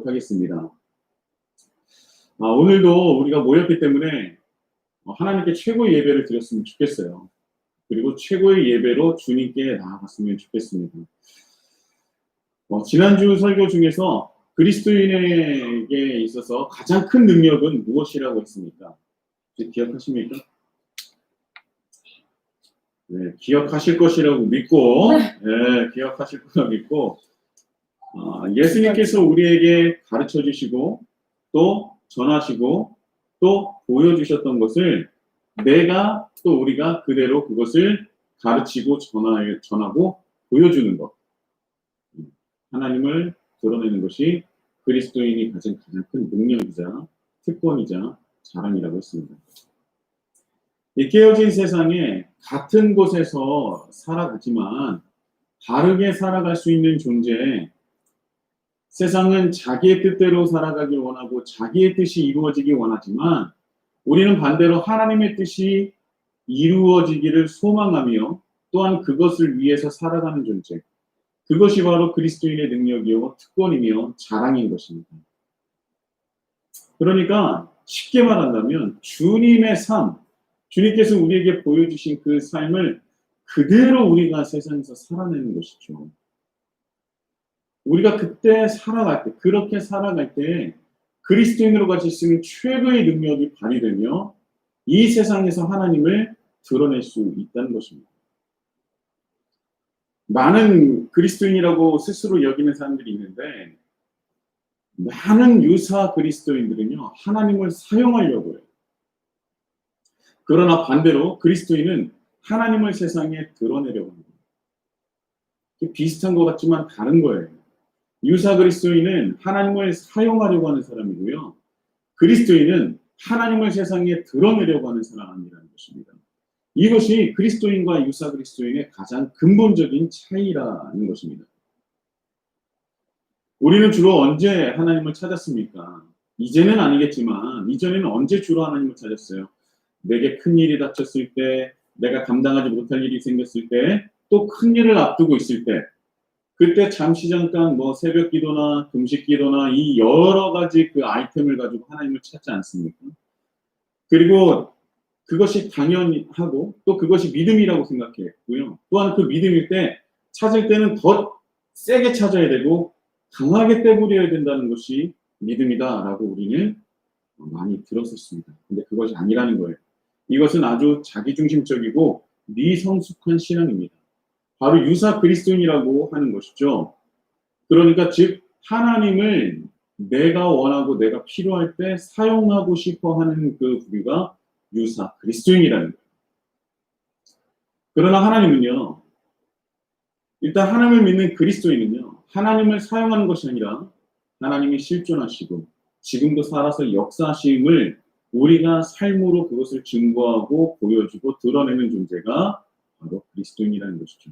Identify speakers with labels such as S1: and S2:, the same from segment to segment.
S1: 하도록 하겠습니다. 오늘도 우리가 모였기 때문에 하나님께 최고의 예배를 드렸으면 좋겠어요. 그리고 최고의 예배로 주님께 나아갔으면 좋겠습니다. 지난주 설교 중에서 그리스도인에게 있어서 가장 큰 능력은 무엇이라고 했습니까? 기억하십니까? 네, 기억하실 것이라고 믿고, 기억하실 거라고 믿고, 예수님께서 우리에게 가르쳐 주시고, 또 전하시고, 또 보여주셨던 것을 우리가 그대로 그것을 가르치고 전하고 보여주는 것. 하나님을 드러내는 것이 그리스도인이 가진 가장 큰 능력이자 특권이자 자랑이라고 했습니다. 이 깨어진 세상에 같은 곳에서 살아가지만 다르게 살아갈 수 있는 존재, 세상은 자기의 뜻대로 살아가길 원하고 자기의 뜻이 이루어지길 원하지만 우리는 반대로 하나님의 뜻이 이루어지기를 소망하며 또한 그것을 위해서 살아가는 존재, 그것이 바로 그리스도인의 능력이요 특권이며 자랑인 것입니다. 그러니까 쉽게 말한다면 주님의 삶, 주님께서 우리에게 보여주신 그 삶을 그대로 우리가 세상에서 살아내는 것이죠. 우리가 그때 그렇게 살아갈 때 그리스도인으로 같이 있으면 최고의 능력이 발휘되며 이 세상에서 하나님을 드러낼 수 있다는 것입니다. 많은 그리스도인이라고 스스로 여기는 사람들이 있는데 많은 유사 그리스도인들은요 하나님을 사용하려고 해요. 그러나 반대로 그리스도인은 하나님을 세상에 드러내려고 합니다. 비슷한 것 같지만 다른 거예요. 유사 그리스도인은 하나님을 사용하려고 하는 사람이고요. 그리스도인은 하나님을 세상에 드러내려고 하는 사람이라는 것입니다. 이것이 그리스도인과 유사 그리스도인의 가장 근본적인 차이라는 것입니다. 우리는 주로 언제 하나님을 찾았습니까? 이제는 아니겠지만 이전에는 언제 주로 하나님을 찾았어요? 내게 큰 일이 닥쳤을 때, 내가 감당하지 못할 일이 생겼을 때, 또 큰 일을 앞두고 있을 때, 그때 잠시 잠깐 새벽 기도나 금식 기도나 이 여러 가지 그 아이템을 가지고 하나님을 찾지 않습니까? 그리고 그것이 당연히 하고 또 그것이 믿음이라고 생각했고요. 또한 그 믿음일 때 찾을 때는 더 세게 찾아야 되고 강하게 떼부려야 된다는 것이 믿음이다라고 우리는 많이 들었었습니다. 근데 그것이 아니라는 거예요. 이것은 아주 자기중심적이고 미성숙한 신앙입니다. 바로 유사 그리스도인이라고 하는 것이죠. 그러니까 즉 하나님을 내가 원하고 내가 필요할 때 사용하고 싶어 하는 그 부류가 유사 그리스도인이라는 거예요. 그러나 하나님은요, 일단 하나님을 믿는 그리스도인은요, 하나님을 사용하는 것이 아니라 하나님이 실존하시고 지금도 살아서 역사하심을 우리가 삶으로 그것을 증거하고 보여주고 드러내는 존재가 바로 그리스도인이라는 것이죠.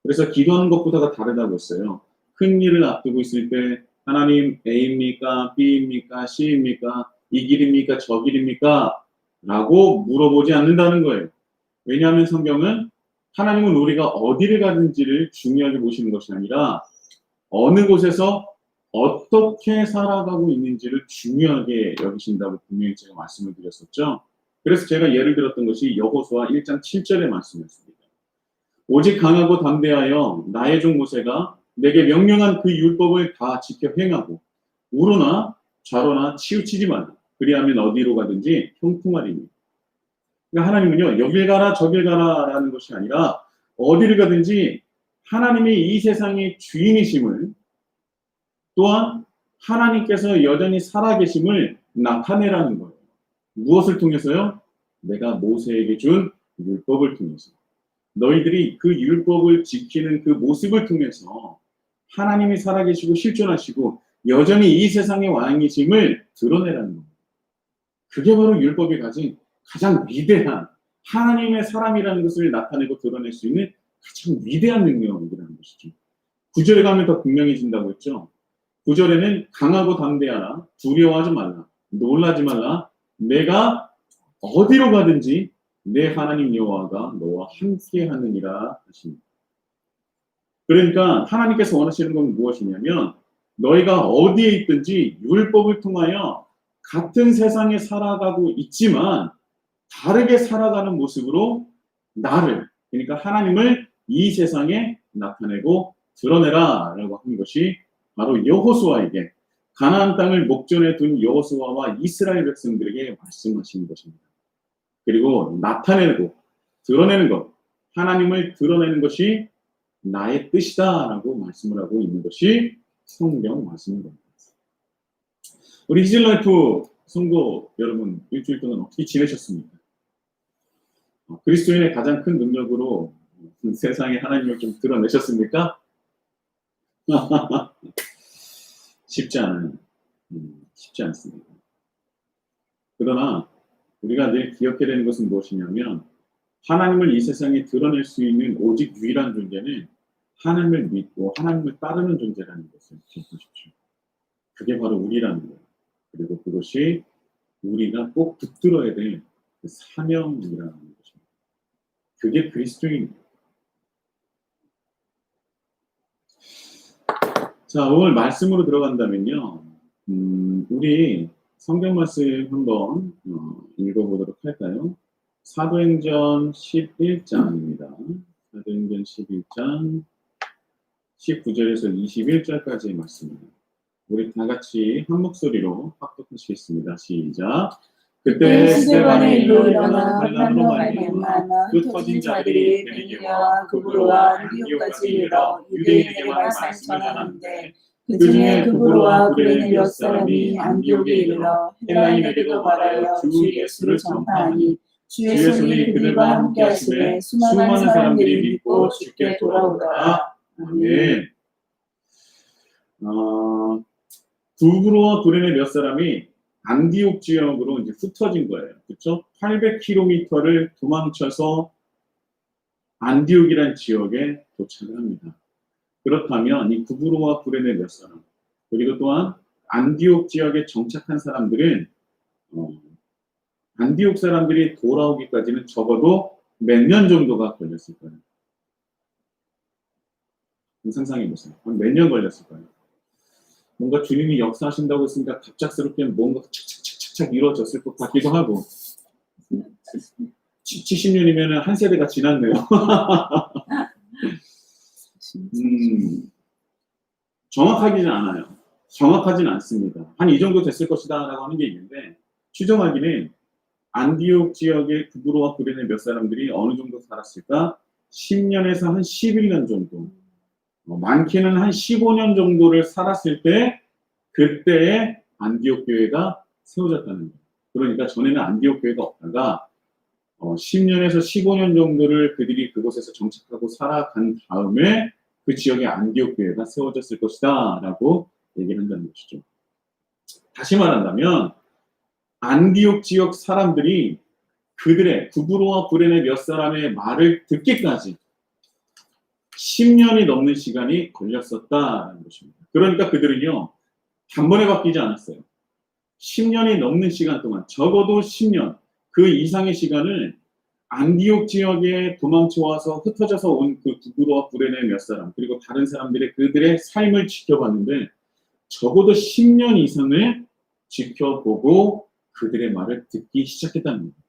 S1: 그래서 기도하는 것보다가 다르다고 했어요. 큰 일을 앞두고 있을 때 하나님 A입니까? B입니까? C입니까? 이 길입니까? 저 길입니까? 라고 물어보지 않는다는 거예요. 왜냐하면 성경은 하나님은 우리가 어디를 가든지를 중요하게 보시는 것이 아니라 어느 곳에서 어떻게 살아가고 있는지를 중요하게 여기신다고 분명히 제가 말씀을 드렸었죠. 그래서 제가 예를 들었던 것이 여호수아 1장 7절의 말씀이었습니다. 오직 강하고 담대하여 나의 종 모세가 내게 명령한 그 율법을 다 지켜 행하고 우로나 좌로나 치우치지 말라. 그리하면 어디로 가든지 형통하리니. 그러니까 하나님은요 여길 가라 저길 가라라는 것이 아니라 어디를 가든지 하나님이 이 세상의 주인이심을 또한 하나님께서 여전히 살아계심을 나타내라는 거예요. 무엇을 통해서요? 내가 모세에게 준 율법을 통해서. 너희들이 그 율법을 지키는 그 모습을 통해서 하나님이 살아계시고 실존하시고 여전히 이 세상의 왕이심을 드러내라는 겁니다. 그게 바로 율법이 가진 가장 위대한 하나님의 사람이라는 것을 나타내고 드러낼 수 있는 가장 위대한 능력이라는 것이죠. 9절에 가면 더 분명해진다고 했죠. 9절에는 강하고 담대하라, 두려워하지 말라, 놀라지 말라, 내가 어디로 가든지 내 하나님 여호와가 너와 함께 하느니라 하십니다. 그러니까 하나님께서 원하시는 건 무엇이냐면 너희가 어디에 있든지 율법을 통하여 같은 세상에 살아가고 있지만 다르게 살아가는 모습으로 나를, 그러니까 하나님을 이 세상에 나타내고 드러내라 라고 하는 것이 바로 여호수아에게, 가나안 땅을 목전에 둔 여호수아와 이스라엘 백성들에게 말씀하시는 것입니다. 그리고 나타내고 드러내는 것, 하나님을 드러내는 것이 나의 뜻이다 라고 말씀을 하고 있는 것이 성경 말씀입니다. 우리 히즐라이프 성도 여러분, 일주일 동안 어떻게 지내셨습니까? 그리스도인의 가장 큰 능력으로 세상에 하나님을 좀 드러내셨습니까? 쉽지 않아요. 쉽지 않습니다. 그러나 우리가 늘 기억해야 되는 것은 무엇이냐면, 하나님을 이 세상에 드러낼 수 있는 오직 유일한 존재는 하나님을 믿고 하나님을 따르는 존재라는 것을 기억하십시오. 그게 바로 우리라는 거예요. 그리고 그것이 우리가 꼭 붙들어야 될 그 사명이라는 것입니다. 그게 그리스도인입니다. 자, 오늘 말씀으로 들어간다면요. 우리 성경 말씀 한번 읽어보도록 할까요? 사도행전 11장입니다. 사도행전 11장 19절에서 21절까지의 말씀입니다. 우리 다 같이 한 목소리로 합독하시겠습니다. 시작. 그때 스데반의 일로 일어나 반란으로 말미암아 흩어진 자들이 베니게와 구브로와 안디옥까지 이르러 유대인에게만 말씀을 전하는데, 그 중에 구브로와 구레네 몇 사람이 안디옥에 이르러 헬라인에게도 말하여 주 예수를 전파하니, 주의 손이 그들과 함께 하시매 수많은 사람들이 믿고 주께 돌아오더라. 아멘. 구브로와 구레네 몇 사람이 안디옥 지역으로 이제 흩어진 거예요. 그렇죠? 800km를 도망쳐서 안디옥이라는 지역에 도착을 합니다. 그렇다면 이 구브로와 구레네 몇 사람, 그리고 또한 안디옥 지역에 정착한 사람들은 안디옥 사람들이 돌아오기까지는 적어도 몇 년 정도가 걸렸을 거예요. 상상해 보세요. 몇 년 걸렸을 거예요. 뭔가 주님이 역사하신다고 했으니까 갑작스럽게 뭔가 착착착착 이루어졌을 것 같기도 하고, 70년이면 한 세대가 지났네요. 정확하지는 않아요. 정확하지는 않습니다. 한 이 정도 됐을 것이다 라고 하는 게 있는데, 추정하기는 안디옥 지역의 구브로와 구레네 몇 사람들이 어느 정도 살았을까? 10년에서 한 11년 정도, 많게는 한 15년 정도를 살았을 때, 그때에 안디옥 교회가 세워졌다는 거예요. 그러니까 전에는 안디옥 교회가 없다가 10년에서 15년 정도를 그들이 그곳에서 정착하고 살아간 다음에 그 지역에 안디옥 교회가 세워졌을 것이다 라고 얘기를 한다는 것이죠. 다시 말한다면 안디옥 지역 사람들이 그들의 구브로와 구레네 몇 사람의 말을 듣기까지 10년이 넘는 시간이 걸렸었다는 것입니다. 그러니까 그들은요, 단번에 바뀌지 않았어요. 10년이 넘는 시간 동안, 적어도 10년, 그 이상의 시간을 안디옥 지역에 도망쳐와서 흩어져서 온 그 구브로와 구레네 몇 사람, 그리고 다른 사람들의 그들의 삶을 지켜봤는데, 적어도 10년 이상을 지켜보고 그들의 말을 듣기 시작했다는 겁니다.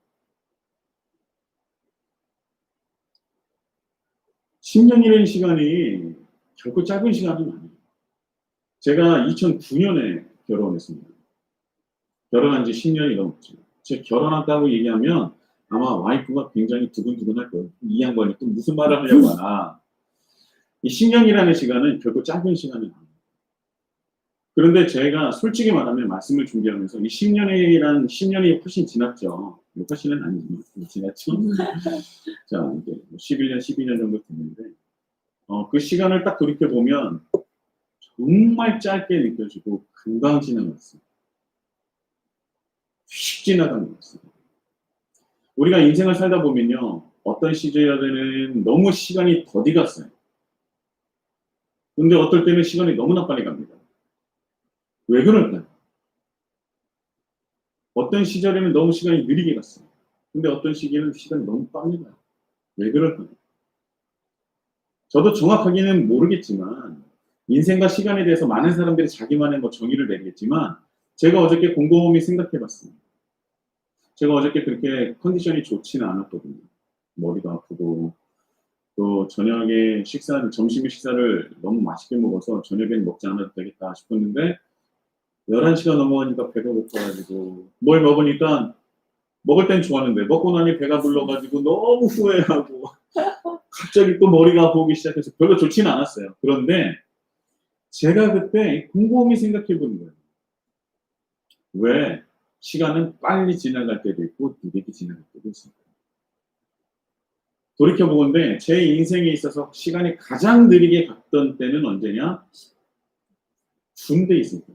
S1: 10년이라는 시간이 결코 짧은 시간은 아니에요. 제가 2009년에 결혼했습니다. 결혼한 지 10년이 넘었죠. 제가 결혼한다고 얘기하면 아마 와이프가 굉장히 두근두근할 거예요. 이 양반이 또 무슨 말을 하려고 하나. 이 10년이라는 시간은 결코 짧은 시간은 아니에요. 그런데 제가 솔직히 말하면 말씀을 준비하면서 이 10년이 훨씬 지났죠. 훨씬은 아니지만 지났죠. 자, 이제 11년, 12년 정도 됐는데, 그 시간을 딱 돌이켜보면 정말 짧게 느껴지고 금방 지나갔어요. 휙 지나간 것 같습니다. 우리가 인생을 살다 보면요, 어떤 시절에는 너무 시간이 더디 갔어요. 근데 어떨 때는 시간이 너무나 빨리 갑니다. 왜 그럴까요? 어떤 시절에는 너무 시간이 느리게 갔어요. 근데 어떤 시기에는 시간이 너무 빨리 가요. 왜 그럴까요? 저도 정확하게는 모르겠지만 인생과 시간에 대해서 많은 사람들이 자기만의 뭐 정의를 내리겠지만 제가 어저께 곰곰이 생각해 봤습니다. 제가 어저께 그렇게 컨디션이 좋지는 않았거든요. 머리도 아프고 또 저녁에 점심 식사를 너무 맛있게 먹어서 저녁엔 먹지 않아도 되겠다 싶었는데 11시가 넘어가니까 배가 고파가지고 뭘 먹으니까 먹을 땐 좋았는데 먹고 나니 배가 불러가지고 너무 후회하고 갑자기 또 머리가 아프기 시작해서 별로 좋지는 않았어요. 그런데 제가 그때 곰곰이 생각해 보는 거예요. 왜 시간은 빨리 지나갈 때도 있고 느리게 지나갈 때도 있습니다. 돌이켜보건데 제 인생에 있어서 시간이 가장 느리게 갔던 때는 언제냐? 군대에 있을 때.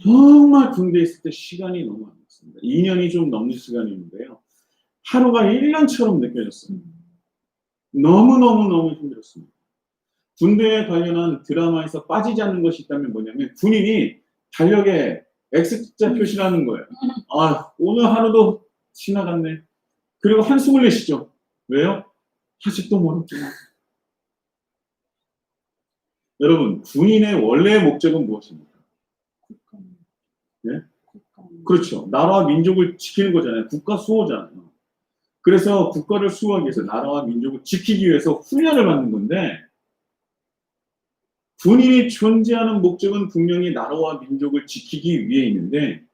S1: 정말 군대에 있을 때 시간이 너무 안 갔습니다. 2년이 좀 넘는 시간이었는데요. 하루가 1년처럼 느껴졌어요. 너무너무 힘들었습니다. 군대에 관련한 드라마에서 빠지지 않는 것이 있다면 뭐냐면 군인이 달력에 X자 표시를 하는 거예요. 아, 오늘 하루도 지나갔네. 그리고 한숨을 내쉬죠. 왜요? 아직도 멀었구나. 여러분, 군인의 원래의 목적은 무엇입니까? 네? 그렇죠. 나라와 민족을 지키는 거잖아요. 국가 수호잖아요. 그래서 국가를 수호하기 위해서 나라와 민족을 지키기 위해서 훈련을 받는 건데 군인이 존재하는 목적은 분명히 나라와 민족을 지키기 위해 있는데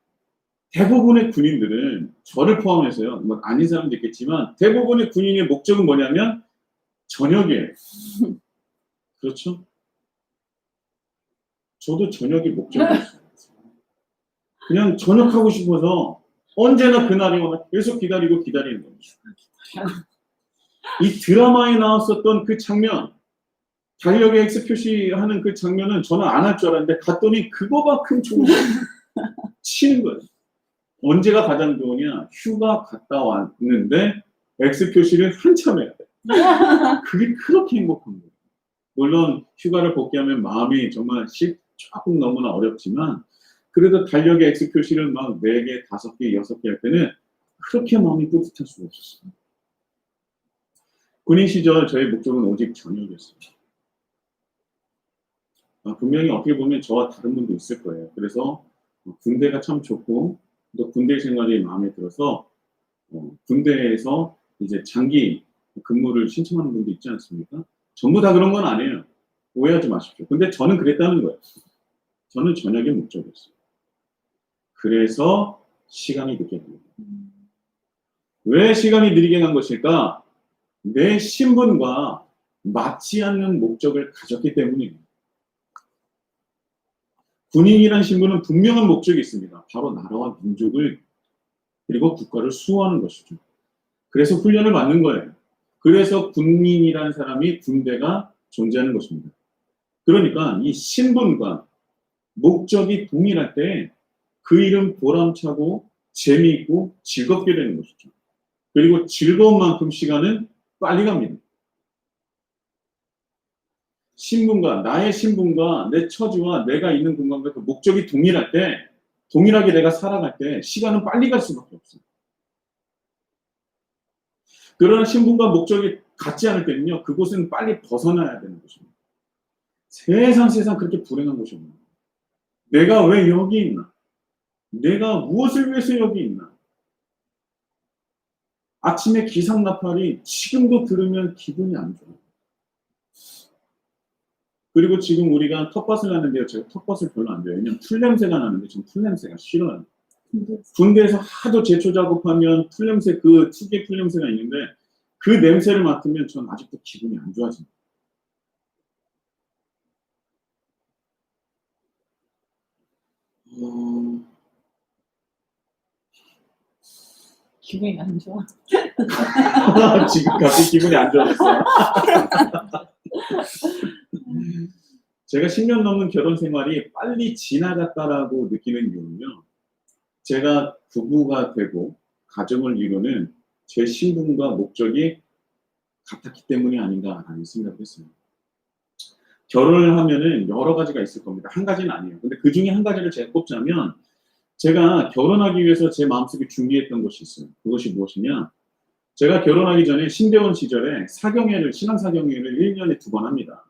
S1: 대부분의 군인들은 저를 포함해서요. 뭐 아닌 사람도 있겠지만 대부분의 군인의 목적은 뭐냐면 전역이에요. 그렇죠? 저도 전역이 목적이었어요. 그냥 전역하고 싶어서 언제나 그날이 오면 계속 기다리는 겁니다. 이 드라마에 나왔었던 그 장면, 달력에 X 표시하는 그 장면은 저는 안 할 줄 알았는데 갔더니 그거만큼 좋은 거예요. 치는 거예요. 언제가 가장 좋으냐? 휴가 갔다 왔는데 X 표시를 한참 해야 돼. 그게 그렇게 행복한 거예요. 물론 휴가를 복귀하면 마음이 정말 조금 너무나 어렵지만 그래도 달력에 X 표시를 막 4개, 5개, 6개 할 때는 그렇게 마음이 뿌듯할 수가 없었어요. 군인 시절 저의 목적은 오직 전역이었어요. 분명히 어떻게 보면 저와 다른 분도 있을 거예요. 그래서 군대가 참 좋고 또 군대 생활이 마음에 들어서 군대에서 이제 장기 근무를 신청하는 분도 있지 않습니까? 전부 다 그런 건 아니에요. 오해하지 마십시오. 근데 저는 그랬다는 거예요. 저는 전역의 목적이었어요. 그래서 시간이 늦게 갑니다. 왜 시간이 느리게 간 것일까? 내 신분과 맞지 않는 목적을 가졌기 때문입니다. 군인이란 신분은 분명한 목적이 있습니다. 바로 나라와 민족을 그리고 국가를 수호하는 것이죠. 그래서 훈련을 받는 거예요. 그래서 군인이라는 사람이 군대가 존재하는 것입니다. 그러니까 이 신분과 목적이 동일할 때 그 일은 보람차고 재미있고 즐겁게 되는 것이죠. 그리고 즐거운 만큼 시간은 빨리 갑니다. 나의 신분과 내 처지와 내가 있는 공간과 그 목적이 동일할 때, 동일하게 내가 살아갈 때 시간은 빨리 갈 수밖에 없어요. 그러나 신분과 목적이 같지 않을 때는요, 그곳은 빨리 벗어나야 되는 것입니다. 세상 그렇게 불행한 곳이 없나요? 내가 왜 여기 있나? 내가 무엇을 위해서 여기 있나? 아침에 기상나팔이 지금도 들으면 기분이 안 좋아요. 그리고 지금 우리가 텃밭을 하는데요. 제가 텃밭을 별로 안 좋아해요. 왜냐면 풀냄새가 나는데 전 풀냄새가 싫어요. 군대에서 하도 제초 작업하면 풀냄새, 그 특유의 풀냄새가 있는데 그 냄새를 맡으면 전 아직도 기분이 안 좋아집니다.
S2: 기분이 안 좋아.
S1: 지금 갑자기 기분이 안 좋아졌어요. 제가 10년 넘는 결혼 생활이 빨리 지나갔다라고 느끼는 이유는요. 제가 부부가 되고 가정을 이루는 제 신분과 목적이 같았기 때문이 아닌가라는 생각을 했어요. 결혼을 하면은 여러 가지가 있을 겁니다. 한 가지는 아니에요. 근데 그 중에 한 가지를 제가 꼽자면 제가 결혼하기 위해서 제 마음속에 준비했던 것이 있어요. 그것이 무엇이냐? 제가 결혼하기 전에 신대원 시절에 신앙사경회를 1년에 2번 합니다.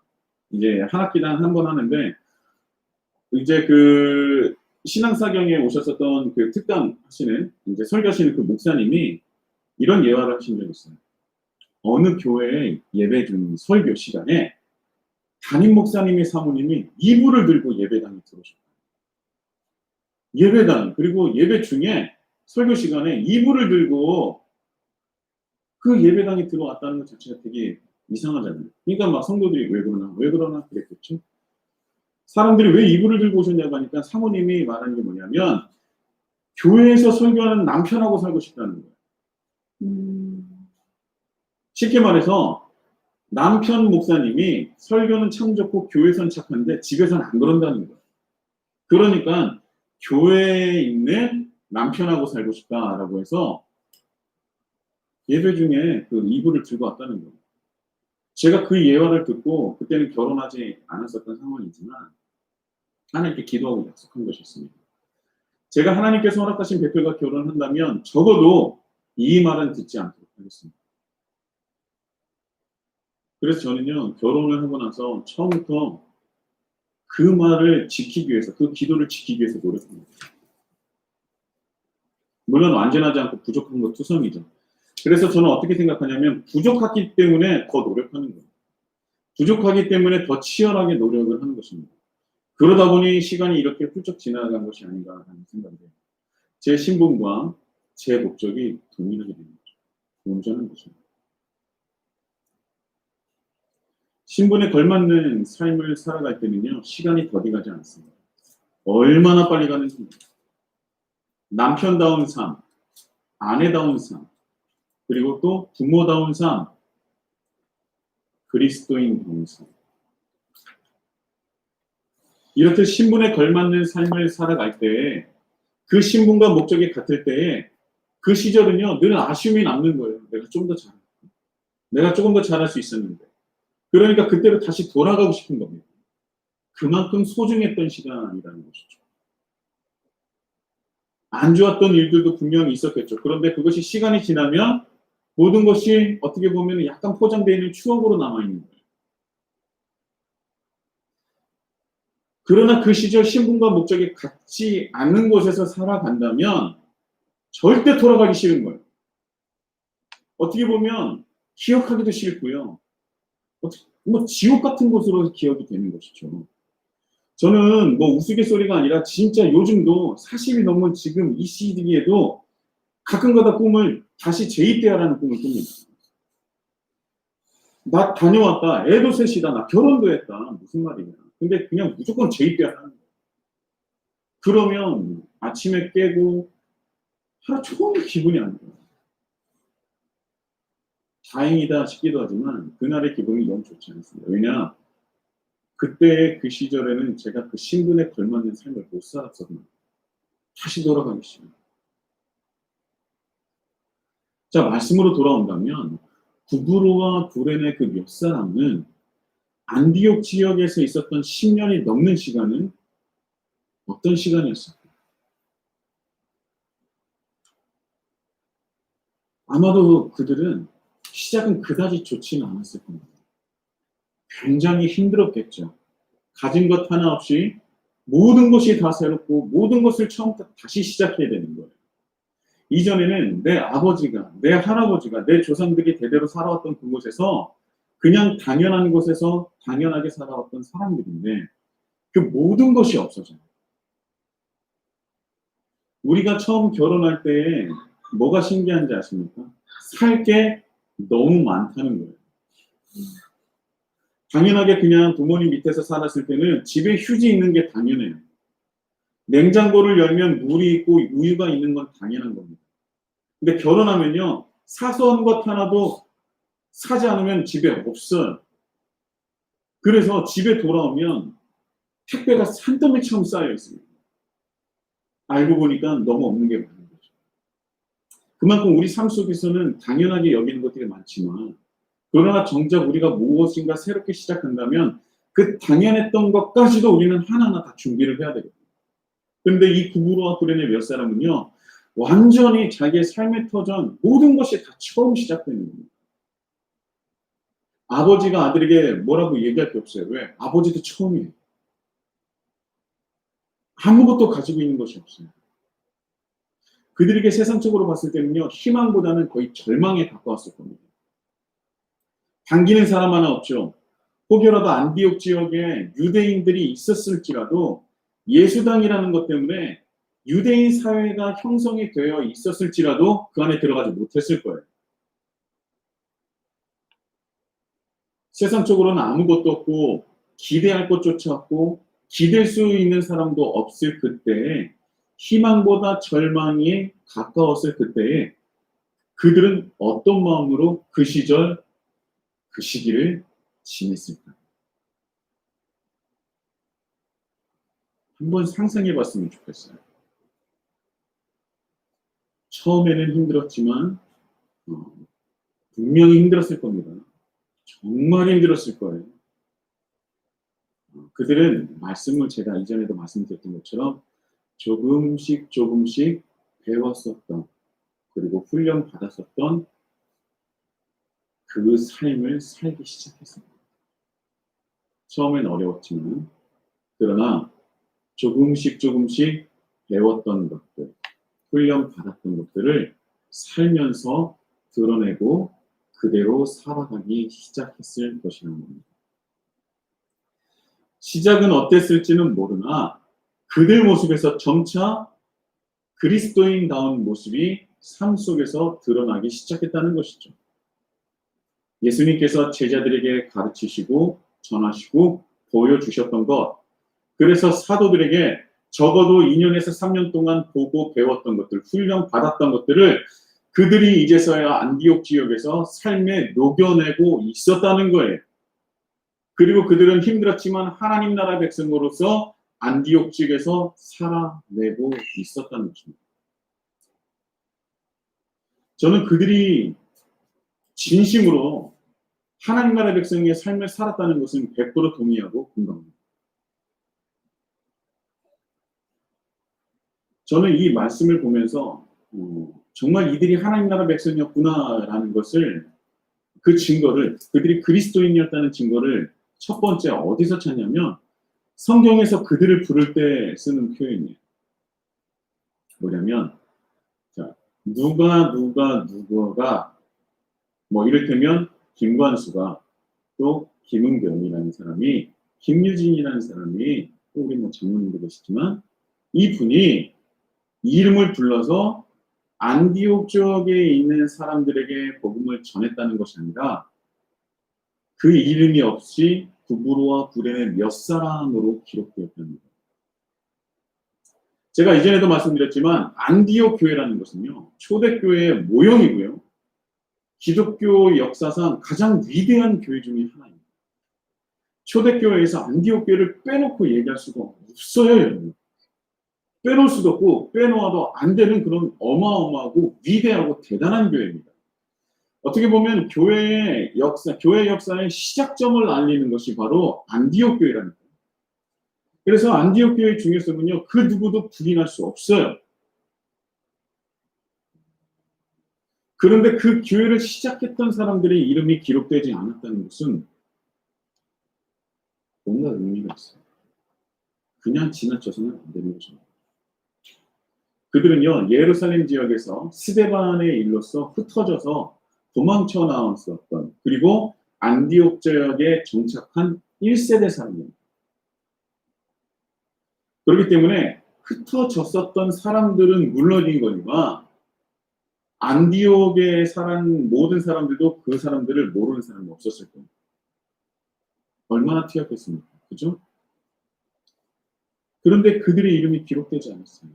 S1: 이제 한 학기당 한 번 하는데, 이제 그 신앙사경에 오셨었던 그 특강 하시는, 이제 설교하시는 그 목사님이 이런 예화를 하신 적이 있어요. 어느 교회의 예배 중 설교 시간에 담임 목사님의 사모님이 이불을 들고 예배당에 들어오셨어요. 예배당, 그리고 예배 중에 설교 시간에 이불을 들고 그 예배당에 들어왔다는 것 자체가 되게 이상하잖아요. 그러니까 막 성도들이 왜 그러나 그랬겠죠. 사람들이 왜 이불을 들고 오셨냐고 하니까 사모님이 말하는 게 뭐냐면 교회에서 설교하는 남편하고 살고 싶다는 거예요. 쉽게 말해서 남편 목사님이 설교는 참 좋고 교회선 착한데 집에서는 안 그런다는 거예요. 그러니까 교회에 있는 남편하고 살고 싶다라고 해서 예배 중에 그 이불을 들고 왔다는 거예요. 제가 그 예화를 듣고 그때는 결혼하지 않았었던 상황이지만 하나님께 기도하고 약속한 것이 있습니다. 제가 하나님께서 허락하신 배필과 결혼한다면 적어도 이 말은 듣지 않도록 하겠습니다. 그래서 저는요, 결혼을 하고 나서 처음부터 그 말을 지키기 위해서, 그 기도를 지키기 위해서 노력합니다. 물론 완전하지 않고 부족한 것 투성이죠. 그래서 저는 어떻게 생각하냐면 부족하기 때문에 더 노력하는 거예요. 부족하기 때문에 더 치열하게 노력을 하는 것입니다. 그러다 보니 시간이 이렇게 훌쩍 지나간 것이 아닌가라는 생각이 해요. 제 신분과 제 목적이 동일하게 되는 거죠. 온전한 것입니다. 신분에 걸맞는 삶을 살아갈 때는요, 시간이 더디 가지 않습니다. 얼마나 빨리 가는지. 남편다운 삶, 아내다운 삶, 그리고 또 부모다운 삶, 그리스도인다운 삶. 이렇게 신분에 걸맞는 삶을 살아갈 때에 그 신분과 목적이 같을 때에 그 시절은요, 늘 아쉬움이 남는 거예요. 내가 조금 더 잘할 수 있었는데. 그러니까 그때로 다시 돌아가고 싶은 겁니다. 그만큼 소중했던 시간이라는 것이죠. 안 좋았던 일들도 분명히 있었겠죠. 그런데 그것이 시간이 지나면 모든 것이 어떻게 보면 약간 포장되어 있는 추억으로 남아있는 거예요. 그러나 그 시절 신분과 목적이 같지 않은 곳에서 살아간다면 절대 돌아가기 싫은 거예요. 어떻게 보면 기억하기도 싫고요. 뭐 지옥 같은 곳으로 기억이 되는 것이죠. 저는 뭐 우스갯소리가 아니라 진짜 요즘도 40이 넘은 지금 이 시기에도 가끔가다 꿈을 다시 재입대하라는 꿈을 꿉니다. 나 다녀왔다. 애도 셋이다. 나 결혼도 했다. 무슨 말이냐. 근데 그냥 무조건 재입대하라는 거예요. 그러면 아침에 깨고 하루 종일 기분이 안 좋아요. 다행이다 싶기도 하지만 그날의 기분이 너무 좋지 않습니다. 왜냐? 그때 그 시절에는 제가 그 신분에 걸맞는 삶을 못 살았었나. 다시 돌아가기 싫어요. 자, 말씀으로 돌아온다면 구브로와 구레네 그 몇 사람은 안디옥 지역에서 있었던 10년이 넘는 시간은 어떤 시간이었을까? 아마도 그들은 시작은 그다지 좋지는 않았을 겁니다. 굉장히 힘들었겠죠. 가진 것 하나 없이 모든 것이 다 새롭고 모든 것을 처음부터 다시 시작해야 되는 거예요. 이전에는 내 아버지가, 내 할아버지가, 내 조상들이 대대로 살아왔던 그곳에서 그냥 당연한 곳에서 당연하게 살아왔던 사람들인데 그 모든 것이 없어져요. 우리가 처음 결혼할 때 뭐가 신기한지 아십니까? 살 게 너무 많다는 거예요. 당연하게 그냥 부모님 밑에서 살았을 때는 집에 휴지 있는 게 당연해요. 냉장고를 열면 물이 있고 우유가 있는 건 당연한 겁니다. 근데 결혼하면요, 사소한 것 하나도 사지 않으면 집에 없어요. 그래서 집에 돌아오면 택배가 산더미처럼 쌓여 있습니다. 알고 보니까 너무 없는 게 많은 거죠. 그만큼 우리 삶 속에서는 당연하게 여기는 것들이 많지만 그러나 정작 우리가 무엇인가 새롭게 시작한다면 그 당연했던 것까지도 우리는 하나하나 다 준비를 해야 되거든요. 그런데 이 구브로와 구레네 몇 사람은요, 완전히 자기의 삶의 터전 모든 것이 다 처음 시작되는 겁니다. 아버지가 아들에게 뭐라고 얘기할 게 없어요. 왜? 아버지도 처음이에요. 아무것도 가지고 있는 것이 없어요. 그들에게 세상적으로 봤을 때는요, 희망보다는 거의 절망에 가까웠을 겁니다. 반기는 사람 하나 없죠. 혹여라도 안디옥 지역에 유대인들이 있었을지라도 예수당이라는 것 때문에 유대인 사회가 형성이 되어 있었을지라도 그 안에 들어가지 못했을 거예요. 세상적으로는 아무것도 없고 기대할 것조차 없고 기댈 수 있는 사람도 없을 그때에 희망보다 절망이 가까웠을 그때에 그들은 어떤 마음으로 그 시절, 그 시기를 지냈을까? 한번 상상해 봤으면 좋겠어요. 처음에는 힘들었지만 분명히 힘들었을 겁니다. 정말 힘들었을 거예요. 그들은 말씀을 제가 이전에도 말씀드렸던 것처럼 조금씩 조금씩 배웠었던 그리고 훈련받았었던 그 삶을 살기 시작했습니다. 처음엔 어려웠지만 그러나 조금씩 조금씩 배웠던 것들, 훈련받았던 것들을 살면서 드러내고 그대로 살아가기 시작했을 것이라는 겁니다. 시작은 어땠을지는 모르나 그들 모습에서 점차 그리스도인다운 모습이 삶 속에서 드러나기 시작했다는 것이죠. 예수님께서 제자들에게 가르치시고 전하시고 보여주셨던 것, 그래서 사도들에게 적어도 2년에서 3년 동안 보고 배웠던 것들, 훈련받았던 것들을 그들이 이제서야 안디옥 지역에서 삶에 녹여내고 있었다는 거예요. 그리고 그들은 힘들었지만 하나님 나라 백성으로서 안디옥 지역에서 살아내고 있었다는 것입니다. 저는 그들이 진심으로 하나님 나라 백성의 삶을 살았다는 것은 100% 동의하고 공감합니다. 저는 이 말씀을 보면서 정말 이들이 하나님 나라 백성이었구나라는 것을 그 증거를 그들이 그리스도인이었다는 증거를 첫 번째 어디서 찾냐면 성경에서 그들을 부를 때 쓰는 표현이에요. 뭐냐면 자, 누가가 뭐 이를테면 김관수가 또 김은경이라는 사람이 김유진이라는 사람이 또 우리 뭐 장로님도 계시지만 이 분이 이름을 불러서 안디옥 지역에 있는 사람들에게 복음을 전했다는 것이 아니라 그 이름이 없이 구브로와 구레네 몇 사람으로 기록되었다는 거예요. 제가 이전에도 말씀드렸지만 안디옥 교회라는 것은요. 초대교회의 모형이고요. 기독교 역사상 가장 위대한 교회 중에 하나입니다. 초대교회에서 안디옥 교회를 빼놓고 얘기할 수가 없어요. 여러분. 빼놓을 수도 없고 빼놓아도 안 되는 그런 어마어마하고 위대하고 대단한 교회입니다. 어떻게 보면 교회 역사의 시작점을 알리는 것이 바로 안디옥 교회라는 거예요. 그래서 안디옥 교회의 중요성은요, 그 누구도 부인할 수 없어요. 그런데 그 교회를 시작했던 사람들의 이름이 기록되지 않았다는 것은 뭔가 의미가 있어요. 그냥 지나쳐서는 안 되는 것입니다. 그들은요, 예루살렘 지역에서 스데반의 일로서 흩어져서 도망쳐 나왔었던, 그리고 안디옥 지역에 정착한 1세대 사람입니다. 그렇기 때문에 흩어졌었던 사람들은 물론이거니와 안디옥에 살은 모든 사람들도 그 사람들을 모르는 사람이 없었을 겁니다. 얼마나 투약했습니까? 그죠? 그런데 그들의 이름이 기록되지 않았어요.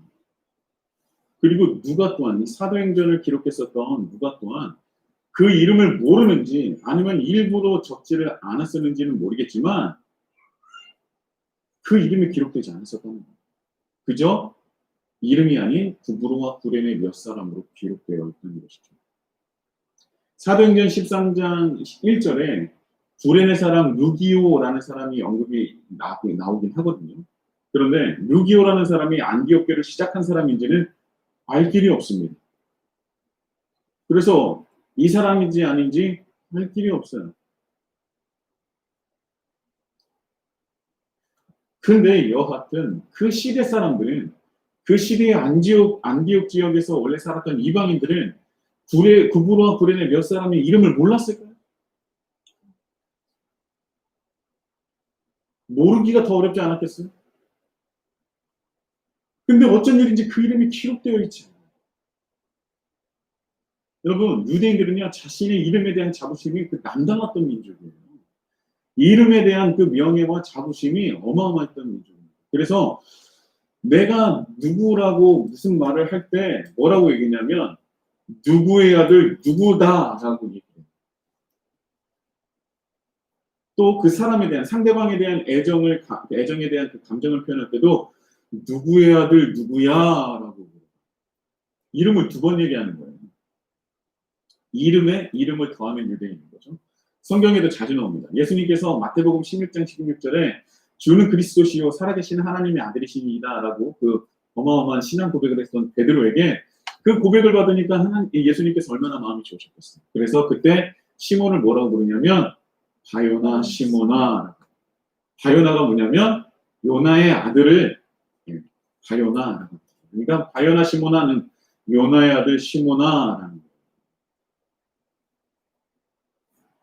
S1: 그리고 누가 또한 사도행전을 기록했었던 누가 또한 그 이름을 모르는지 아니면 일부러 적지를 않았었는지는 모르겠지만 그 이름이 기록되지 않았었다는 거예요. 그저 이름이 아닌 구브로와 구레네 몇 사람으로 기록되어 있다는 것이죠. 사도행전 13장 1절에 구레네 사람 루기오라는 사람이 언급이 나오긴 하거든요. 그런데 루기오라는 사람이 안디옥 교회를 시작한 사람인지는 알 길이 없습니다. 그래서 이 사람인지 아닌지 알 길이 없어요. 근데 여하튼 그 시대 사람들은 그 시대의 안디옥 지역에서 원래 살았던 이방인들은 구브로와 구레네 몇 사람의 이름을 몰랐을까요? 모르기가 더 어렵지 않았겠어요? 근데 어쩐 일인지 그 이름이 기록되어 있지. 여러분, 유대인들은요, 자신의 이름에 대한 자부심이 남달랐던 민족이에요. 이름에 대한 그 명예와 자부심이 어마어마했던 민족입니다. 그래서 내가 누구라고 무슨 말을 할 때 뭐라고 얘기냐면, 누구의 아들 누구다라고 얘기해요. 또 그 사람에 대한, 상대방에 대한 애정에 대한 그 감정을 표현할 때도 누구의 아들 누구야라고 이름을 두 번 얘기하는 거예요. 이름에 이름을 더하면 유대인인 거죠. 성경에도 자주 나옵니다. 예수님께서 마태복음 16장 16절에 주는 그리스도시요 살아계신 하나님의 아들이십니다라고 그 어마어마한 신앙 고백을 했던 베드로에게 그 고백을 받으니까 예수님께서 얼마나 마음이 좋으셨겠어요. 그래서 그때 시몬을 뭐라고 부르냐면 바요나 시모나. 바요나가 뭐냐면 요나의 아들을 바요나. 그러니까 바요나 시모나는 요나의 아들 시모나라는 거예요.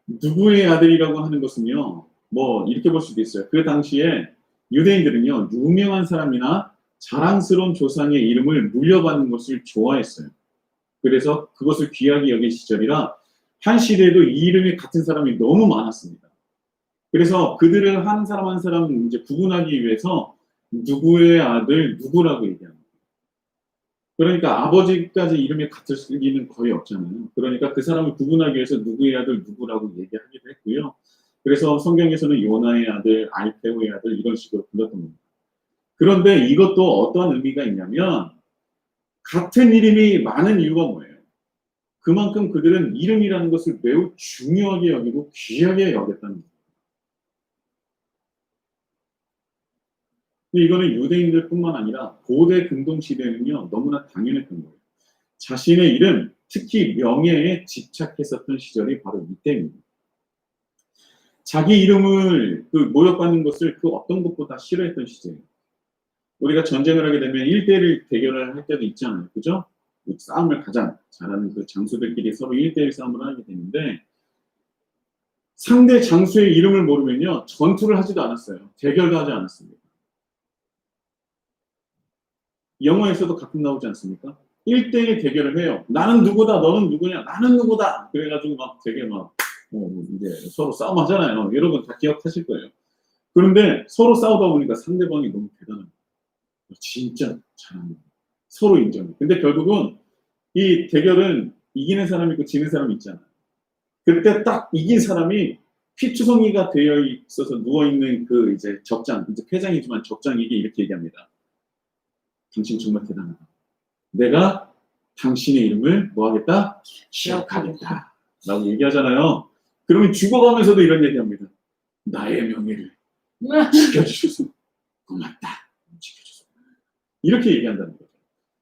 S1: 누구의 아들이라고 하는 것은요, 뭐 이렇게 볼 수도 있어요. 그 당시에 유대인들은요, 유명한 사람이나 자랑스러운 조상의 이름을 물려받는 것을 좋아했어요. 그래서 그것을 귀하게 여긴 시절이라 한 시대에도 이 이름이 같은 사람이 너무 많았습니다. 그래서 그들을 한 사람 한 사람 이제 구분하기 위해서 누구의 아들 누구라고 얘기합니다. 그러니까 아버지까지 이름이 같을 리는 거의 없잖아요. 그러니까 그 사람을 구분하기 위해서 누구의 아들 누구라고 얘기하기도 했고요. 그래서 성경에서는 요나의 아들, 알페오의 아들 이런 식으로 불렀던 겁니다. 그런데 이것도 어떤 의미가 있냐면 같은 이름이 많은 이유가 뭐예요? 그만큼 그들은 이름이라는 것을 매우 중요하게 여기고 귀하게 여겼다는 거예요. 근데 이거는 유대인들뿐만 아니라 고대 근동 시대는요 너무나 당연했던 거예요. 자신의 이름, 특히 명예에 집착했었던 시절이 바로 이때입니다. 자기 이름을 모욕받는 것을 그 어떤 것보다 싫어했던 시절이에요. 우리가 전쟁을 하게 되면 1대1 대결을 할 때도 있잖아요. 그죠? 싸움을 가장 잘하는 그 장수들끼리 서로 1대1 싸움을 하게 되는데 상대 장수의 이름을 모르면요 전투를 하지도 않았어요. 대결도 하지 않았습니다. 영화에서도 가끔 나오지 않습니까? 1대1 대결을 해요. 나는 누구다, 너는 누구냐, 나는 누구다. 그래가지고 막 되게 막 이제 서로 싸움하잖아요. 여러분 다 기억하실 거예요. 그런데 서로 싸우다 보니까 상대방이 너무 대단해요. 진짜 잘합니다. 서로 인정해요. 근데 결국은 이 대결은 이기는 사람이 있고 지는 사람이 있잖아요. 그때 딱 이긴 사람이 피투성이가 되어 있어서 누워있는 그 이제 적장, 이제 패장이지만 적장에게 이렇게 얘기합니다. 당신 정말 대단하다. 내가 당신의 이름을 뭐 하겠다? 기억하겠다. 라고 얘기하잖아요. 그러면 죽어가면서도 이런 얘기합니다. 나의 명예를 지켜주셔서 고맙다. 지켜주셔서. 이렇게 얘기한다는 거죠.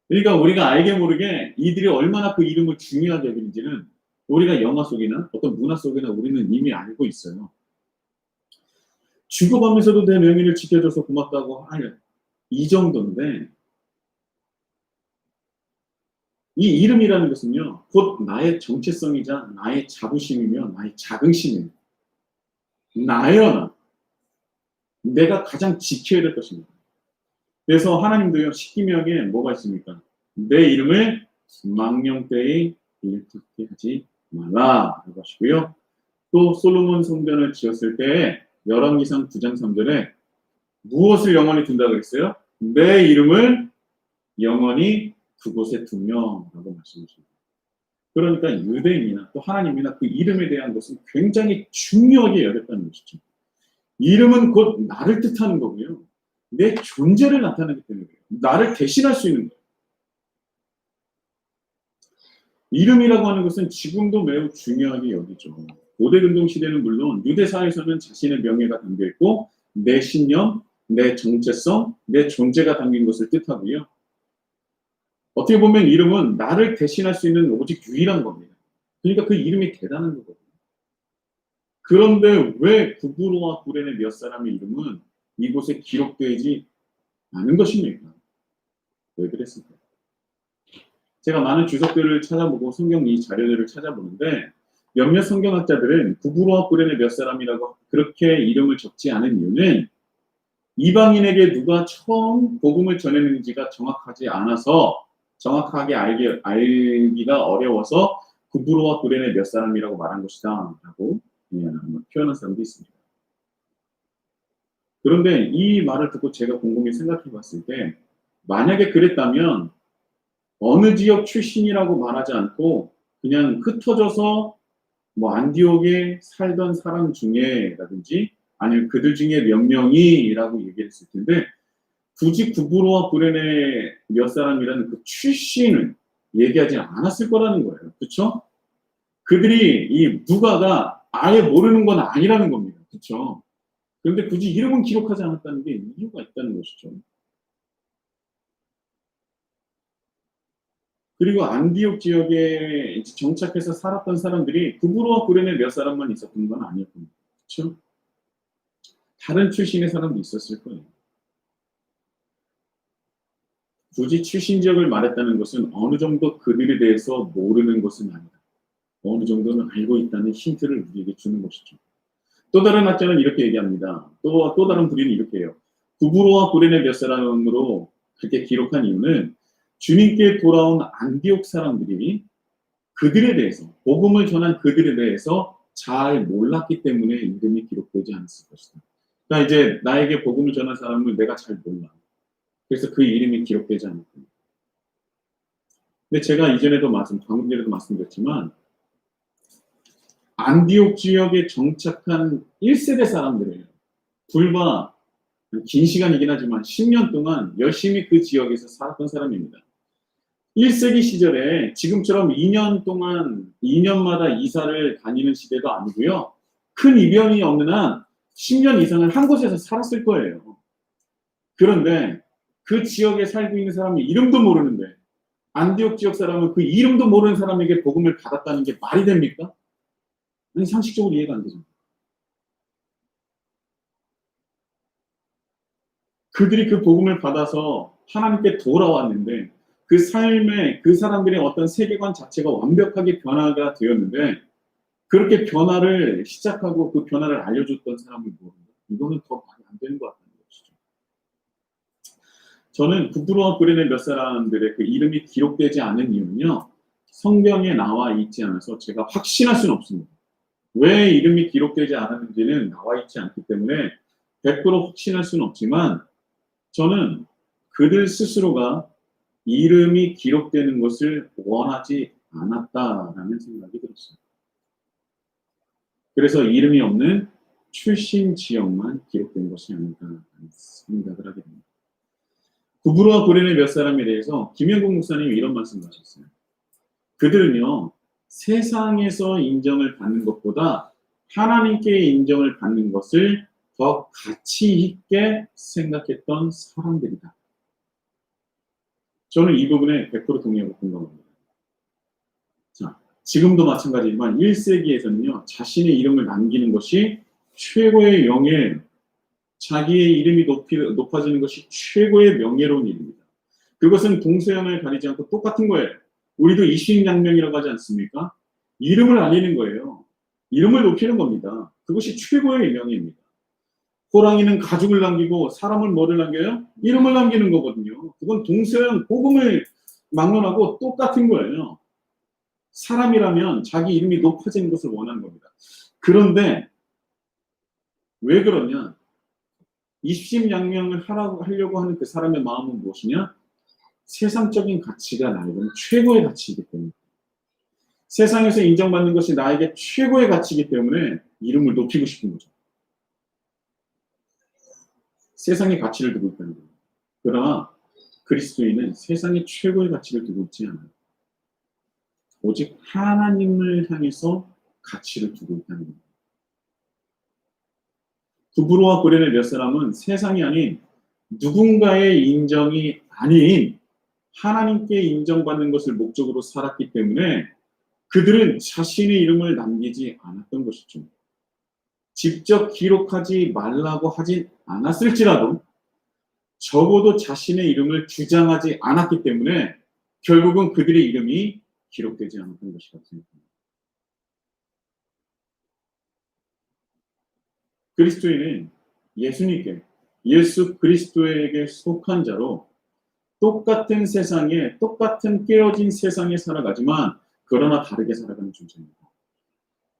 S1: 그러니까 우리가 알게 모르게 이들이 얼마나 그 이름을 중요하게 여기는지는 우리가 영화 속이나 어떤 문화 속이나 우리는 이미 알고 있어요. 죽어가면서도 내 명예를 지켜줘서 고맙다고 할 이 정도인데 이 이름이라는 것은요, 곧 나의 정체성이자 나의 자부심이며 나의 자긍심이에요. 나예요, 나. 내가 가장 지켜야 될 것입니다. 그래서 하나님도요, 십계명에 뭐가 있습니까? 내 이름을 망령되이 일컫게 하지 말라 라고 하시고요. 또 솔로몬 성전을 지었을 때 열왕기상 9장 3절에 무엇을 영원히 둔다고 했어요? 내 이름을 영원히 그곳에 두며라고 말씀하십니다. 그러니까 유대인이나 또 하나님이나 그 이름에 대한 것은 굉장히 중요하게 여겼다는 것이죠. 이름은 곧 나를 뜻하는 거고요. 내 존재를 나타내기 때문에 나를 대신할 수 있는 거예요. 이름이라고 하는 것은 지금도 매우 중요하게 여기죠. 고대 근동 시대는 물론 유대 사회에서는 자신의 명예가 담겨 있고 내 신념, 내 정체성, 내 존재가 담긴 것을 뜻하고요. 어떻게 보면 이름은 나를 대신할 수 있는 오직 유일한 겁니다. 그러니까 그 이름이 대단한 거거든요. 그런데 왜 구브로와 구레네 몇 사람의 이름은 이곳에 기록되지 않은 것입니까? 왜 그랬을까요? 제가 많은 주석들을 찾아보고 성경 이 자료들을 찾아보는데 몇몇 성경학자들은 구브로와 구레네 몇 사람이라고 그렇게 이름을 적지 않은 이유는 이방인에게 누가 처음 복음을 전했는지가 정확하지 않아서 정확하게 알기가 어려워서 구브로와 구레네 몇 사람이라고 말한 것이다 라고 표현한 사람도 있습니다. 그런데 이 말을 듣고 제가 곰곰이 생각해 봤을 때 만약에 그랬다면 어느 지역 출신이라고 말하지 않고 그냥 흩어져서 뭐 안디옥에 살던 사람 중에라든지 아니면 그들 중에 몇 명이라고 얘기를 했을 텐데 굳이 구브로와 구레네 몇 사람이라는 그 출신을 얘기하지 않았을 거라는 거예요. 그렇죠? 그들이 이 누가가 아예 모르는 건 아니라는 겁니다. 그렇죠? 그런데 굳이 이름은 기록하지 않았다는 게 이유가 있다는 것이죠. 그리고 안디옥 지역에 정착해서 살았던 사람들이 구브로와 구레네 몇 사람만 있었던 건 아니었습니다. 그렇죠? 다른 출신의 사람도 있었을 거예요. 굳이 출신 지역을 말했다는 것은 어느 정도 그들에 대해서 모르는 것은 아니다. 어느 정도는 알고 있다는 힌트를 우리에게 주는 것이죠. 또 다른 학자는 이렇게 얘기합니다. 또 다른 부류는 이렇게 해요. 구브로와 구레네 몇 사람으로 그렇게 기록한 이유는 주님께 돌아온 안디옥 사람들이 그들에 대해서 복음을 전한 그들에 대해서 잘 몰랐기 때문에 이름이 기록되지 않았을 것이다. 그러니까 이제 나에게 복음을 전한 사람을 내가 잘 몰라. 그래서 그 이름이 기록되지 않았다. 근데 제가 이전에도 방금 전에도 말씀드렸지만 안디옥 지역에 정착한 1세대 사람들이에요. 불과 긴 시간이긴 하지만 10년 동안 열심히 그 지역에서 살았던 사람입니다. 1세기 시절에 지금처럼 2년 동안 2년마다 이사를 다니는 시대도 아니고요. 큰 이변이 없는 한 10년 이상을 한 곳에서 살았을 거예요. 그런데 그 지역에 살고 있는 사람이 이름도 모르는데 안디옥 지역 사람은 그 이름도 모르는 사람에게 복음을 받았다는 게 말이 됩니까? 아니, 상식적으로 이해가 안 되죠. 그들이 그 복음을 받아서 하나님께 돌아왔는데 그 삶에 그 사람들의 어떤 세계관 자체가 완벽하게 변화가 되었는데 그렇게 변화를 시작하고 그 변화를 알려줬던 사람을 모른다. 이거는 더 말이 안 되는 것 같다는 것이죠. 저는 구브로와 구레네 몇 사람들의 그 이름이 기록되지 않은 이유는요. 성경에 나와 있지 않아서 제가 확신할 수는 없습니다. 왜 이름이 기록되지 않았는지는 나와 있지 않기 때문에 100% 확신할 수는 없지만 저는 그들 스스로가 이름이 기록되는 것을 원하지 않았다라는 생각이 들었어요. 그래서 이름이 없는 출신 지역만 기록된 것이 아닌가라는 생각을 하게 됩니다. 구브로와 구레네 몇 사람에 대해서 김영국 목사님이 이런 말씀을 하셨어요. 그들은요, 세상에서 인정을 받는 것보다 하나님께 인정을 받는 것을 더 가치 있게 생각했던 사람들이다. 저는 이 부분에 100% 동의하고 공감합니다. 자, 지금도 마찬가지지만 1세기에서는요, 자신의 이름을 남기는 것이 최고의 명예예요. 자기의 이름이 높아지는 것이 최고의 명예로운 일입니다. 그것은 동서양을 가리지 않고 똑같은 거예요. 우리도 이신양명이라고 하지 않습니까? 이름을 알리는 거예요. 이름을 높이는 겁니다. 그것이 최고의 명예입니다. 호랑이는 가죽을 남기고 사람은 뭐를 남겨요? 이름을 남기는 거거든요. 그건 동서양 복음을 막론하고 똑같은 거예요. 사람이라면 자기 이름이 높아지는 것을 원하는 겁니다. 그런데 왜 그러냐? 입심양명을 하려고 하는 그 사람의 마음은 무엇이냐? 세상적인 가치가 나에게는 최고의 가치이기 때문에 세상에서 인정받는 것이 나에게 최고의 가치이기 때문에 이름을 높이고 싶은 거죠. 세상의 가치를 두고 있다는 거예요. 그러나 그리스도인은 세상의 최고의 가치를 두고 있지 않아요. 오직 하나님을 향해서 가치를 두고 있다는 겁니다. 구브로와 구레네 몇 사람은 세상이 아닌 누군가의 인정이 아닌 하나님께 인정받는 것을 목적으로 살았기 때문에 그들은 자신의 이름을 남기지 않았던 것이죠. 직접 기록하지 말라고 하진 않았을지라도 적어도 자신의 이름을 주장하지 않았기 때문에 결국은 그들의 이름이 기록되지 않았던 것이라고 생각합니다. 그리스도인은 예수님께, 예수 그리스도에게 속한 자로 똑같은 세상에, 똑같은 깨어진 세상에 살아가지만 그러나 다르게 살아가는 존재입니다.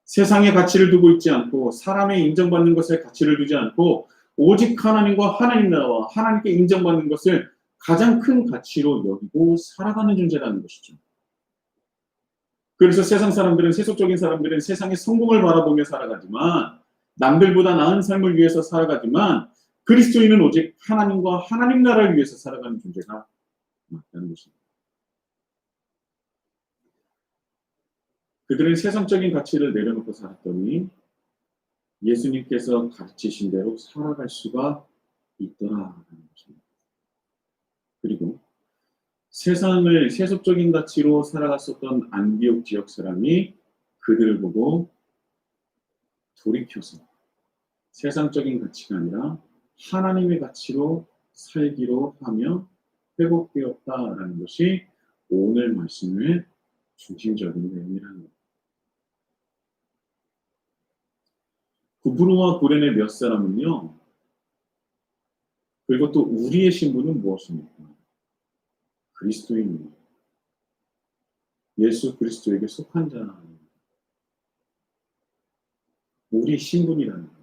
S1: 세상의 가치를 두고 있지 않고 사람의 인정받는 것에 가치를 두지 않고 오직 하나님과 하나님 나라와 하나님께 인정받는 것을 가장 큰 가치로 여기고 살아가는 존재라는 것이죠. 그래서 세상 사람들은, 세속적인 사람들은 세상의 성공을 바라보며 살아가지만, 남들보다 나은 삶을 위해서 살아가지만, 그리스도인은 오직 하나님과 하나님 나라를 위해서 살아가는 존재가 맞다는 것입니다. 그들은 세상적인 가치를 내려놓고 살았더니 예수님께서 가르치신 대로 살아갈 수가 있더라라는 것입니다. 그리고 세상을 세속적인 가치로 살아갔었던 안디옥 지역 사람이 그들을 보고 돌이켜서 세상적인 가치가 아니라 하나님의 가치로 살기로 하며 회복되었다라는 것이 오늘 말씀의 중심적인 내용이라는 겁니다. 구브로와 구레네 몇 사람은요, 그리고 또 우리의 신분은 무엇입니까? 그리스도인입니다. 예수 그리스도에게 속한 자입니다. 우리 신분이라는 거예요.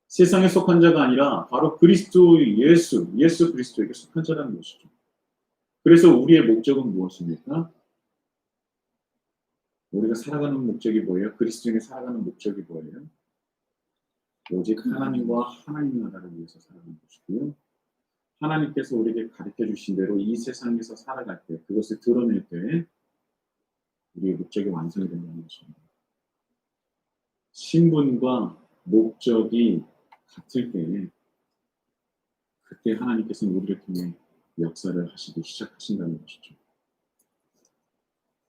S1: 세상에 속한 자가 아니라 바로 그리스도 예수 그리스도에게 속한 자라는 것이죠. 그래서 우리의 목적은 무엇입니까? 우리가 살아가는 목적이 뭐예요? 그리스도인이 살아가는 목적이 뭐예요? 오직 하나님과 하나님 나라를 위해서 살아가는 것이고요. 하나님께서 우리에게 가르쳐 주신 대로 이 세상에서 살아갈 때, 그것을 드러낼 때 우리의 목적이 완성이 된다는 것입니다. 신분과 목적이 같을 때에 그때 하나님께서는 우리를 통해 역사를 하시기 시작하신다는 것이죠.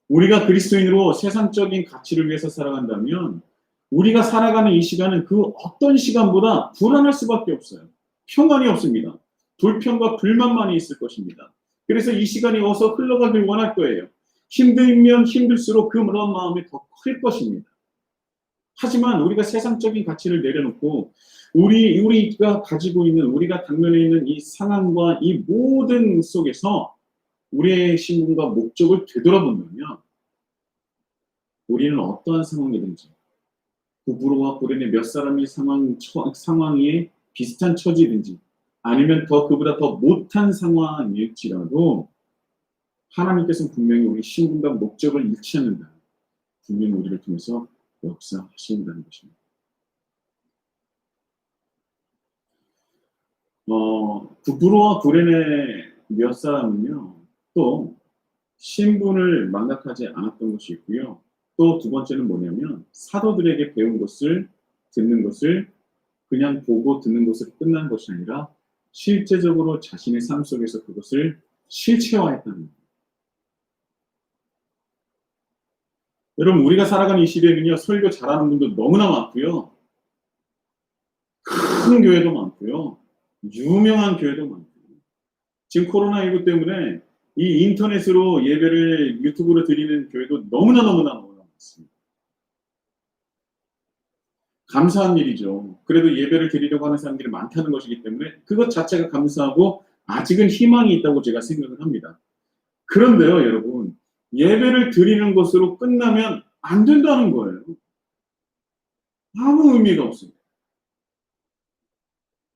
S1: 우리가 그리스도인으로 세상적인 가치를 위해서 살아간다면 우리가 살아가는 이 시간은 그 어떤 시간보다 불안할 수밖에 없어요. 평안이 없습니다. 불평과 불만만이 있을 것입니다. 그래서 이 시간이 어서 흘러가길 원할 거예요. 힘들면 힘들수록 그런 마음이 더 클 것입니다. 하지만 우리가 세상적인 가치를 내려놓고 우리가 가지고 있는, 우리가 당면에 있는 이 상황과 이 모든 속에서 우리의 신분과 목적을 되돌아본다면 우리는 어떠한 상황이든지 구브로와 구레네 몇 사람의 상황에 비슷한 처지든지 아니면 그보다 더 못한 상황일지라도 하나님께서는 분명히 우리 신분과 목적을 잃지 않는다. 분명히 우리를 통해서 역사하신다는 것입니다. 구브로와 구레네 몇 사람은요, 또 신분을 망각하지 않았던 것이 있고요. 또 두 번째는 뭐냐면 사도들에게 배운 것을, 듣는 것을 그냥 보고 듣는 것으로 끝난 것이 아니라 실제적으로 자신의 삶 속에서 그것을 실체화했다는 거예요. 여러분, 우리가 살아가는 이 시대는요, 설교 잘하는 분도 너무나 많고요. 큰 교회도 많고요. 유명한 교회도 많고요. 지금 코로나19 때문에 이 인터넷으로 예배를 유튜브로 드리는 교회도 너무나 많습니다. 감사한 일이죠. 그래도 예배를 드리려고 하는 사람들이 많다는 것이기 때문에 그것 자체가 감사하고 아직은 희망이 있다고 제가 생각을 합니다. 그런데요, 여러분, 예배를 드리는 것으로 끝나면 안 된다는 거예요. 아무 의미가 없습니다.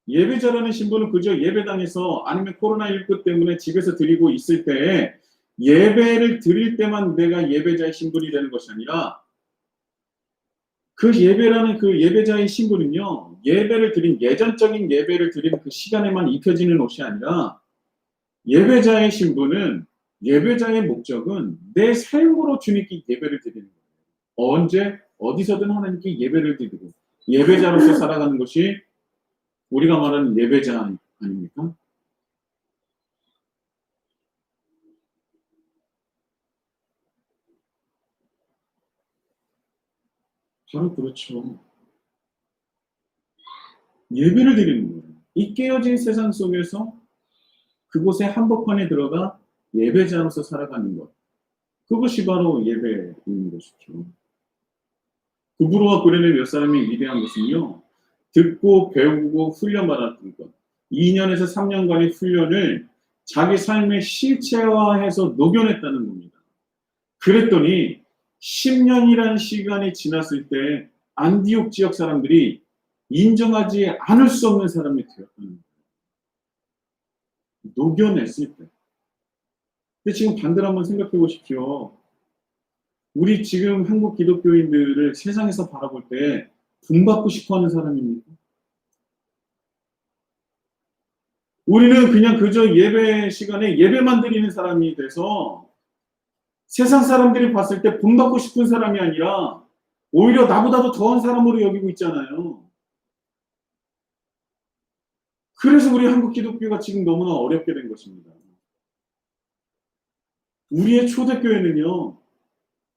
S1: 예배자라는 신분은 그저 예배당에서 아니면 코로나19 때문에 집에서 드리고 있을 때에 예배를 드릴 때만 내가 예배자의 신분이 되는 것이 아니라 그 예배라는 그 예배자의 신분은요, 예전적인 예배를 드리는 그 시간에만 입혀지는 것이 아니라 예배자의 신분은, 예배자의 목적은 내 삶으로 주님께 예배를 드리는 거예요. 언제, 어디서든 하나님께 예배를 드리고 예배자로서 살아가는 것이 우리가 말하는 예배자 아닙니까? 바로 그렇죠. 예배를 드리는 거예요. 이 깨어진 세상 속에서 그곳에 한복판에 들어가 예배자로서 살아가는 것. 그것이 바로 예배인 것이죠. 구브로와 고레네 몇 사람이 위대한 것은요. 듣고 배우고 훈련받았던 것. 2년에서 3년간의 훈련을 자기 삶의 실체화해서 녹여냈다는 겁니다. 그랬더니 10년이라는 시간이 지났을 때 안디옥 지역 사람들이 인정하지 않을 수 없는 사람이 되었다는 거예요. 녹여냈을 때. 근데 지금 반대로 한번 생각해 보십시오. 우리 지금 한국 기독교인들을 세상에서 바라볼 때 본받고 싶어 하는 사람입니까? 우리는 그냥 그저 예배 시간에 예배만 드리는 사람이 돼서 세상 사람들이 봤을 때 본받고 싶은 사람이 아니라 오히려 나보다도 더한 사람으로 여기고 있잖아요. 그래서 우리 한국 기독교가 지금 너무나 어렵게 된 것입니다. 우리의 초대교회는요.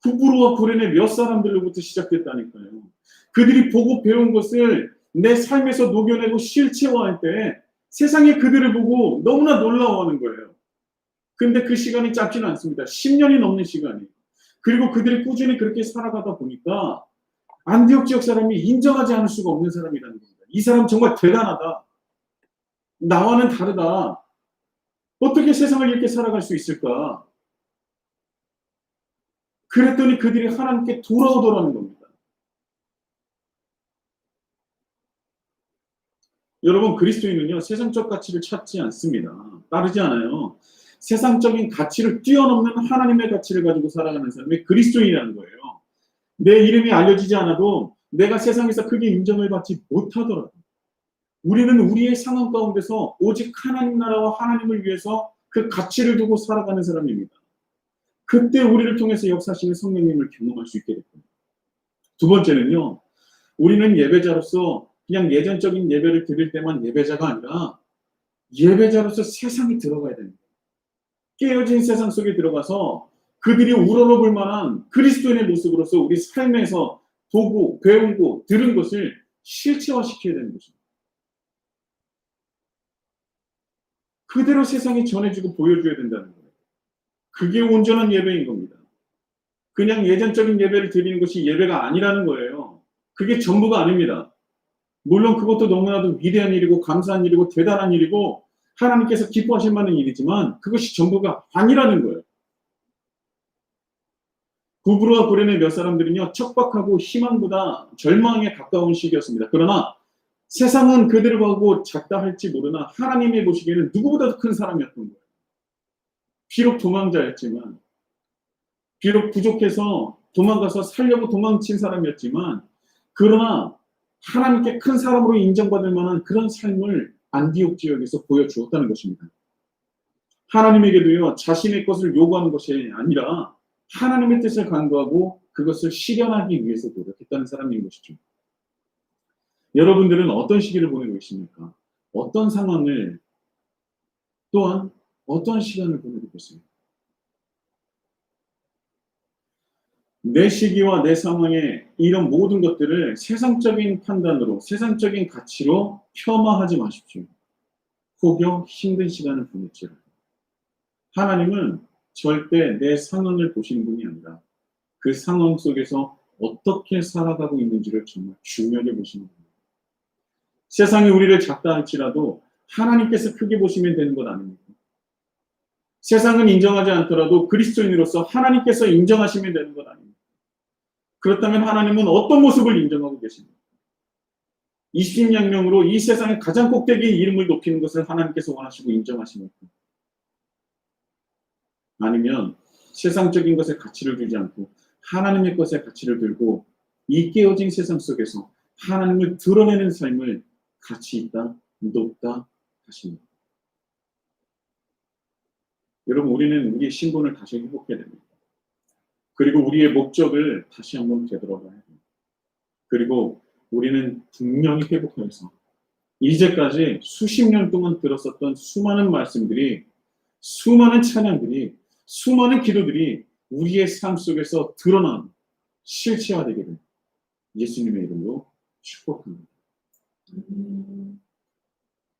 S1: 구브로와 고레네 몇 사람들로부터 시작됐다니까요. 그들이 보고 배운 것을 내 삶에서 녹여내고 실체화할 때 세상에 그들을 보고 너무나 놀라워하는 거예요. 근데 그 시간이 짧지는 않습니다. 10년이 넘는 시간이. 그리고 그들이 꾸준히 그렇게 살아가다 보니까 안디옥 지역 사람이 인정하지 않을 수가 없는 사람이라는 겁니다. 이 사람 정말 대단하다. 나와는 다르다. 어떻게 세상을 이렇게 살아갈 수 있을까? 그랬더니 그들이 하나님께 돌아오더라는 겁니다. 여러분, 그리스도인은요, 세상적 가치를 찾지 않습니다. 따르지 않아요. 세상적인 가치를 뛰어넘는 하나님의 가치를 가지고 살아가는 사람이 그리스도인이라는 거예요. 내 이름이 알려지지 않아도 내가 세상에서 크게 인정을 받지 못하더라도 우리는 우리의 상황 가운데서 오직 하나님 나라와 하나님을 위해서 그 가치를 두고 살아가는 사람입니다. 그때 우리를 통해서 역사하시는 성령님을 경험할 수 있게 됩니다. 두 번째는요. 우리는 예배자로서 그냥 예전적인 예배를 드릴 때만 예배자가 아니라 예배자로서 세상에 들어가야 됩니다. 깨어진 세상 속에 들어가서 그들이 우러러볼 만한 그리스도인의 모습으로서 우리 삶에서 보고 배우고 들은 것을 실체화시켜야 되는 것입니다. 그대로 세상에 전해주고 보여줘야 된다는 거예요. 그게 온전한 예배인 겁니다. 그냥 예전적인 예배를 드리는 것이 예배가 아니라는 거예요. 그게 전부가 아닙니다. 물론 그것도 너무나도 위대한 일이고 감사한 일이고 대단한 일이고 하나님께서 기뻐하실 만한 일이지만 그것이 전부가 아니라는 거예요. 구브로와 고레네 몇 사람들은요. 척박하고 희망보다 절망에 가까운 시기였습니다. 그러나 세상은 그들을 보고 작다 할지 모르나 하나님이 보시기에는 누구보다도 큰 사람이었던 거예요. 비록 도망자였지만 비록 부족해서 도망가서 살려고 도망친 사람이었지만 그러나 하나님께 큰 사람으로 인정받을 만한 그런 삶을 안디옥 지역에서 보여주었다는 것입니다. 하나님에게도요. 자신의 것을 요구하는 것이 아니라 하나님의 뜻을 간구하고 그것을 실현하기 위해서 노력했다는 사람인 것이죠. 여러분들은 어떤 시기를 보내고 계십니까? 어떤 상황을 또한 어떤 시간을 보내고 계십니까? 내 시기와 내 상황에 이런 모든 것들을 세상적인 판단으로 세상적인 가치로 폄하하지 마십시오. 혹여 힘든 시간을 보낼지라도 하나님은 절대 내 상황을 보시는 분이 아니라 그 상황 속에서 어떻게 살아가고 있는지를 정말 중요하게 보시는 분입니다. 세상이 우리를 작다 할지라도 하나님께서 크게 보시면 되는 것 아닙니까? 세상은 인정하지 않더라도 그리스도인으로서 하나님께서 인정하시면 되는 것 아닙니까? 그렇다면 하나님은 어떤 모습을 인정하고 계십니까? 20년명으로 이 세상의 가장 꼭대기의 이름을 높이는 것을 하나님께서 원하시고 인정하십니까? 아니면 세상적인 것에 가치를 두지 않고 하나님의 것에 가치를 들고 이 깨어진 세상 속에서 하나님을 드러내는 삶을 가치 있다, 높다 하십니다. 여러분, 우리는 우리의 신분을 다시 회복해야 됩니다. 그리고 우리의 목적을 다시 한번 되돌아봐야 됩니다. 그리고 우리는 분명히 회복해서 이제까지 수십 년 동안 들었었던 수많은 말씀들이, 수많은 찬양들이, 수많은 기도들이 우리의 삶 속에서 드러난 실체화되게 됩니다. 예수님의 이름으로 축복합니다.
S2: 음.